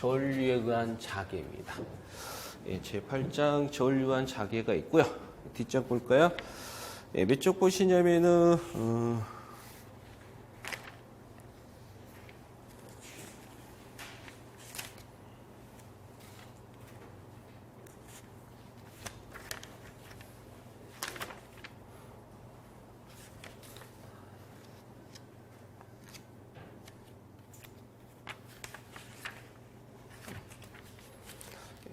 전류에 의한 자개입니다. 예, 제8장 전류에 의한 자개가 있고요. 뒷장 볼까요? 예, 몇 쪽 보시냐면은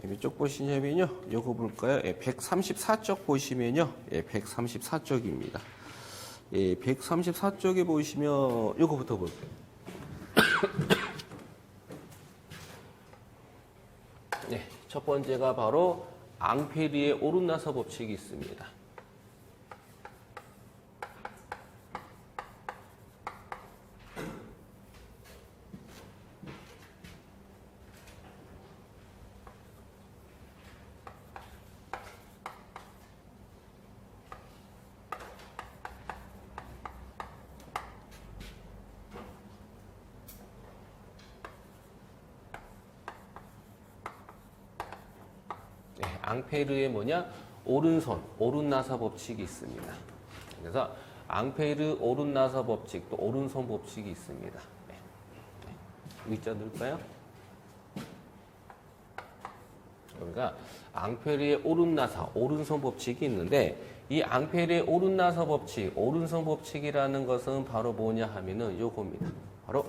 몇 쪽 보시냐면요. 요거 볼까요? 예, 134쪽 보시면요. 예, 134쪽입니다. 예, 134쪽에 보시면 요거부터 볼게요. 네, 첫 번째가 바로 앙페리의 오른나서 법칙이 있습니다. 네, 앙페르의 뭐냐? 오른손, 오른나사 법칙이 있습니다. 그래서 앙페르 오른나사 법칙, 또 오른손 법칙이 있습니다. 네. 네. 의자 넣을까요? 그러니까 앙페르의 오른나사, 오른손 법칙이 있는데 이 앙페르의 오른나사 법칙, 오른손 법칙이라는 것은 바로 뭐냐 하면은 요겁니다. 바로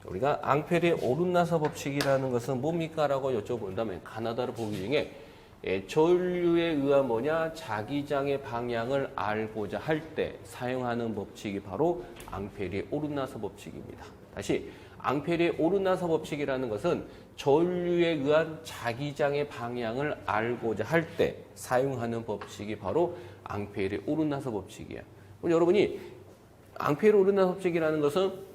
우리가 앙페르의 오른나사 법칙이라는 것은 뭡니까? 라고 여쭤본다면 가나다로 보기 중에 전류에 의한 뭐냐? 자기장의 방향을 알고자 할 때 사용하는 법칙이 바로 앙페르의 오른나사 법칙입니다. 다시 앙페르의 오른나사 법칙이라는 것은 전류에 의한 자기장의 방향을 알고자 할 때 사용하는 법칙이 바로 앙페르의 오른나사 법칙이에요. 여러분이 앙페르 오른나사 법칙이라는 것은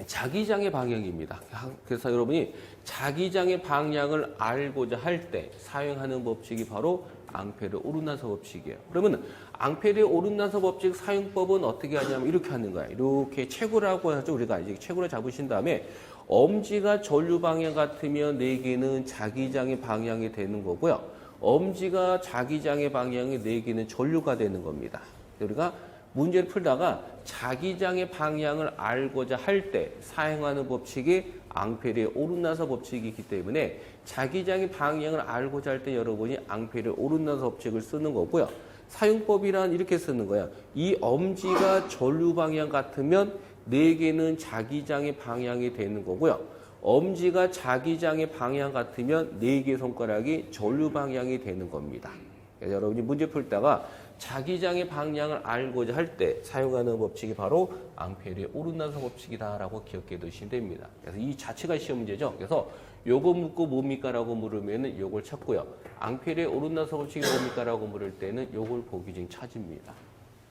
자기장의 방향입니다. 그래서 여러분이 자기장의 방향을 알고자 할 때 사용하는 법칙이 바로 앙페르 오른나사 법칙이에요. 그러면 앙페르 오른나사 법칙 사용법은 어떻게 하냐면 이렇게 하는 거야. 이렇게 채구라고 하죠. 우리가 이제 채구를 잡으신 다음에 엄지가 전류 방향 같으면 4개는 자기장의 방향이 되는 거고요. 엄지가 자기장의 방향이 4개는 전류가 되는 겁니다. 우리가 문제를 풀다가 자기장의 방향을 알고자 할 때 사용하는 법칙이 앙페르의 오른나사 법칙이기 때문에 자기장의 방향을 알고자 할 때 여러분이 앙페르의 오른나사 법칙을 쓰는 거고요. 사용법이란 이렇게 쓰는 거야. 이 엄지가 전류 방향 같으면 4개는 자기장의 방향이 되는 거고요. 엄지가 자기장의 방향 같으면 4개 손가락이 전류 방향이 되는 겁니다. 그래서 여러분이 문제 풀다가 자기장의 방향을 알고자 할 때 사용하는 법칙이 바로 앙페르의 오른나사 법칙이다라고 기억해 두시면 됩니다. 그래서 이 자체가 시험 문제죠. 그래서 요거 묻고 뭡니까? 라고 물으면은 요걸 찾고요. 앙페르의 오른나사 법칙이 뭡니까? 라고 물을 때는 요걸 보기 중 찾습니다.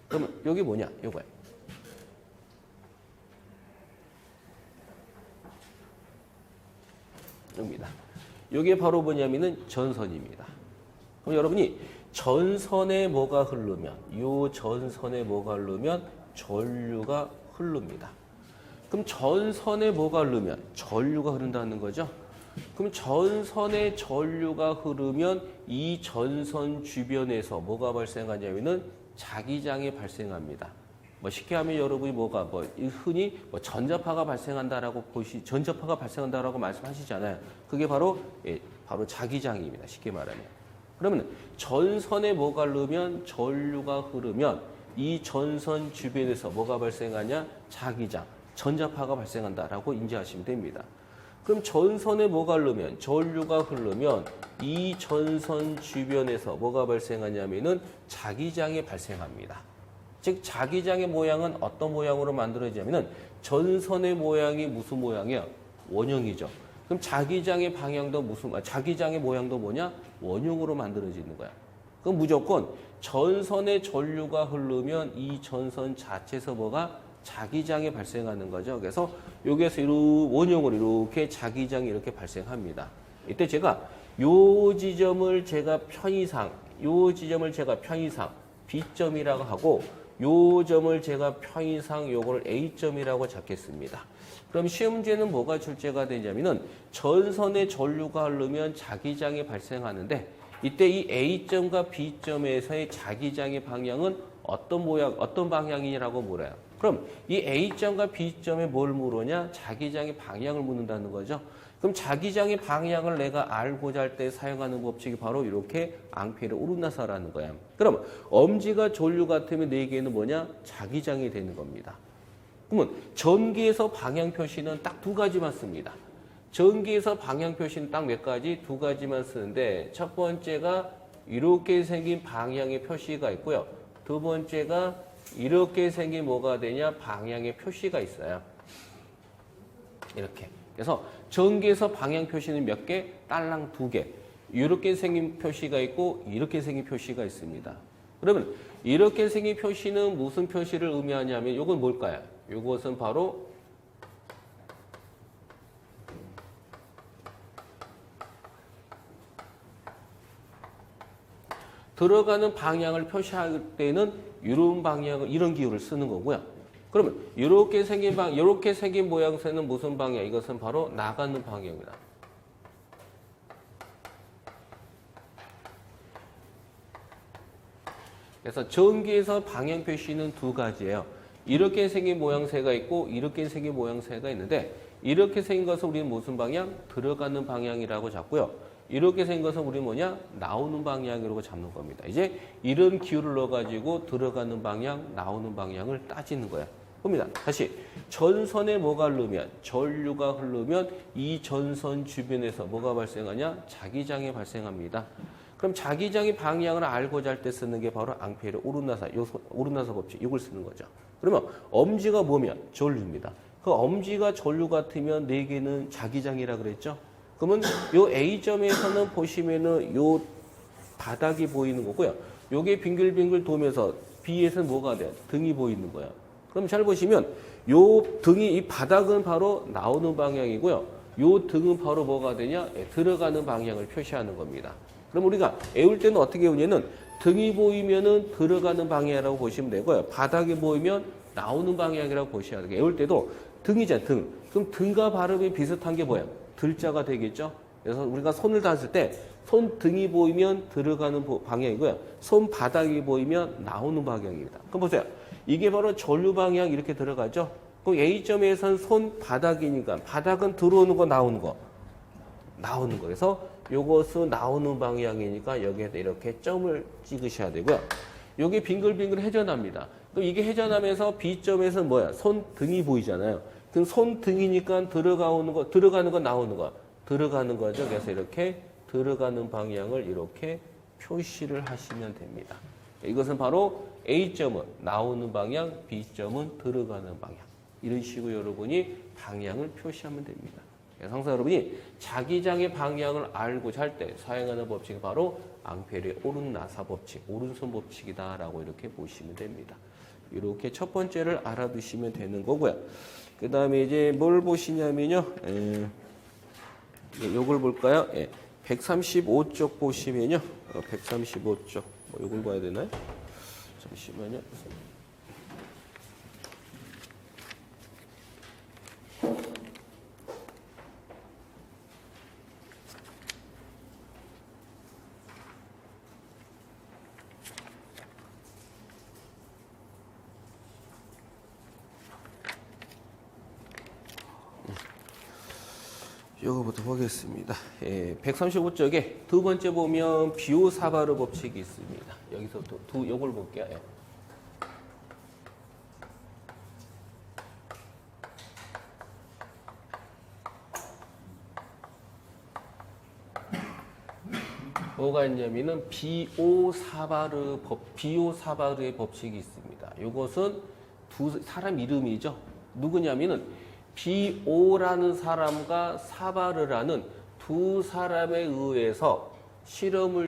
그러면 여기 뭐냐? 요거야. 여기입니다. 요게 바로 뭐냐면은 전선입니다. 그럼 여러분이 전선에 뭐가 흐르면, 요 전선에 뭐가 흐르면 전류가 흐릅니다. 그럼 전선에 뭐가 흐르면 전류가 흐른다는 거죠. 그럼 전선에 전류가 흐르면 이 전선 주변에서 뭐가 발생하냐면은 자기장이 발생합니다. 뭐 쉽게 하면 여러분이 뭐가 흔히 전자파가 발생한다라고 전자파가 발생한다라고 말씀하시잖아요. 그게 바로 바로 자기장입니다. 쉽게 말하면. 그러면 전선에 뭐가 흐르면 전류가 흐르면 이 전선 주변에서 뭐가 발생하냐? 자기장, 전자파가 발생한다라고 인지하시면 됩니다. 그럼 전선에 뭐가 흐르면 전류가 흐르면 이 전선 주변에서 뭐가 발생하냐면은 자기장이 발생합니다. 즉 자기장의 모양은 어떤 모양으로 만들어지냐면은 전선의 모양이 무슨 모양이야? 원형이죠. 그럼 자기장의 방향도 자기장의 모양도 뭐냐? 원형으로 만들어지는 거야. 그럼 무조건 전선에 전류가 흐르면 이 전선 자체에서 뭐가 자기장이 발생하는 거죠. 그래서 여기에서 원형으로 이렇게 자기장이 이렇게 발생합니다. 이때 제가 요 지점을 제가 편의상 B점이라고 하고 요 점을 제가 편의상 요거를 A점이라고 잡겠습니다. 그럼 시험 문제는 뭐가 출제가 되냐면은 전선에 전류가 흐르면 자기장이 발생하는데 이때 이 A점과 B점에서의 자기장의 방향은 어떤 방향이라고 물어요. 그럼 이 A점과 B점에 뭘 물으냐? 자기장의 방향을 묻는다는 거죠. 그럼 자기장의 방향을 내가 알고자 할 때 사용하는 법칙이 바로 이렇게 앙페르 오르나사라는 거야. 그럼 엄지가 전류 같으면 네 개는 뭐냐? 자기장이 되는 겁니다. 그러면 전기에서 방향 표시는 딱 두 가지만 씁니다. 전기에서 방향 표시는 딱 몇 가지? 두 가지만 쓰는데 첫 번째가 이렇게 생긴 방향의 표시가 있고요. 두 번째가 이렇게 생긴 뭐가 되냐? 방향의 표시가 있어요. 이렇게. 그래서 전기에서 방향 표시는 몇 개? 딸랑 두 개. 이렇게 생긴 표시가 있고 이렇게 생긴 표시가 있습니다. 그러면 이렇게 생긴 표시는 무슨 표시를 의미하냐면 이건 뭘까요? 이것은 바로 들어가는 방향을 표시할 때는 이런 방향을 이런 기호를 쓰는 거고요. 그러면 이렇게 생긴 모양새는 무슨 방향? 이것은 바로 나가는 방향입니다. 그래서 전기에서 방향 표시는 두 가지예요. 이렇게 생긴 모양새가 있고 이렇게 생긴 모양새가 있는데 이렇게 생긴 것은 우리는 무슨 방향? 들어가는 방향이라고 잡고요. 이렇게 생긴 것은 우리는 뭐냐? 나오는 방향이라고 잡는 겁니다. 이제 이런 기호를 넣어가지고 들어가는 방향, 나오는 방향을 따지는 거야. 봅니다. 다시 전선에 뭐가 흐르면 전류가 흐르면 이 전선 주변에서 뭐가 발생하냐? 자기장이 발생합니다. 그럼 자기장의 방향을 알고자 할 때 쓰는 게 바로 앙페르 오르나사 법칙 이걸 쓰는 거죠. 그러면 엄지가 뭐면 전류입니다. 그 엄지가 전류 같으면 네 개는 자기장이라 그랬죠. 그러면 요 A점에서는 보시면은 요 바닥이 보이는 거고요. 요게 빙글빙글 도면서 B에서는 뭐가 돼? 등이 보이는 거예요. 그럼 잘 보시면 요 등이 이 바닥은 바로 나오는 방향이고요. 요 등은 바로 뭐가 되냐? 들어가는 방향을 표시하는 겁니다. 그럼 우리가 외울 때는 어떻게 외우냐면 등이 보이면은 들어가는 방향이라고 보시면 되고요. 바닥이 보이면 나오는 방향이라고 보셔야 돼요. 외울 때도 등이잖아요. 등. 그럼 등과 발음이 비슷한 게 뭐야? 들자가 되겠죠? 그래서 우리가 손을 닿았을 때 손등이 보이면 들어가는 방향이고요. 손바닥이 보이면 나오는 방향입니다. 그럼 보세요. 이게 바로 전류 방향 이렇게 들어가죠? 그럼 A점에서는 손바닥이니까 바닥은 들어오는 거 나오는 거. 나오는 거. 그래서 요것은 나오는 방향이니까 여기에다 이렇게 점을 찍으셔야 되고요. 요게 빙글빙글 회전합니다. 그럼 이게 회전하면서 B점에서는 뭐야? 손등이 보이잖아요. 그럼 손등이니까 들어가는 거 나오는 거. 들어가는 거죠. 그래서 이렇게 들어가는 방향을 이렇게 표시를 하시면 됩니다. 이것은 바로 A점은 나오는 방향, B점은 들어가는 방향. 이런 식으로 여러분이 방향을 표시하면 됩니다. 그래서 항상 여러분이 자기장의 방향을 알고자 할 때 사용하는 법칙이 바로 앙페르의 오른나사 법칙, 오른손 법칙이다라고 이렇게 보시면 됩니다. 이렇게 첫 번째를 알아두시면 되는 거고요. 그 다음에 이제 뭘 보시냐면요. 요걸 볼까요? 135쪽 보시면요. 135쪽. 요걸 봐야 되나요? 잠시만요. 요거부터 보겠습니다. 135쪽에 두 번째 보면 비오사바르 법칙이 있습니다. 여기서 요걸 볼게요. 뭐가 있냐면은 비오사바르의 법칙이 있습니다. 이것은 두 사람 이름이죠. 누구냐면은 비오라는 사람과 사바르라는 두 사람에 의해서 실험을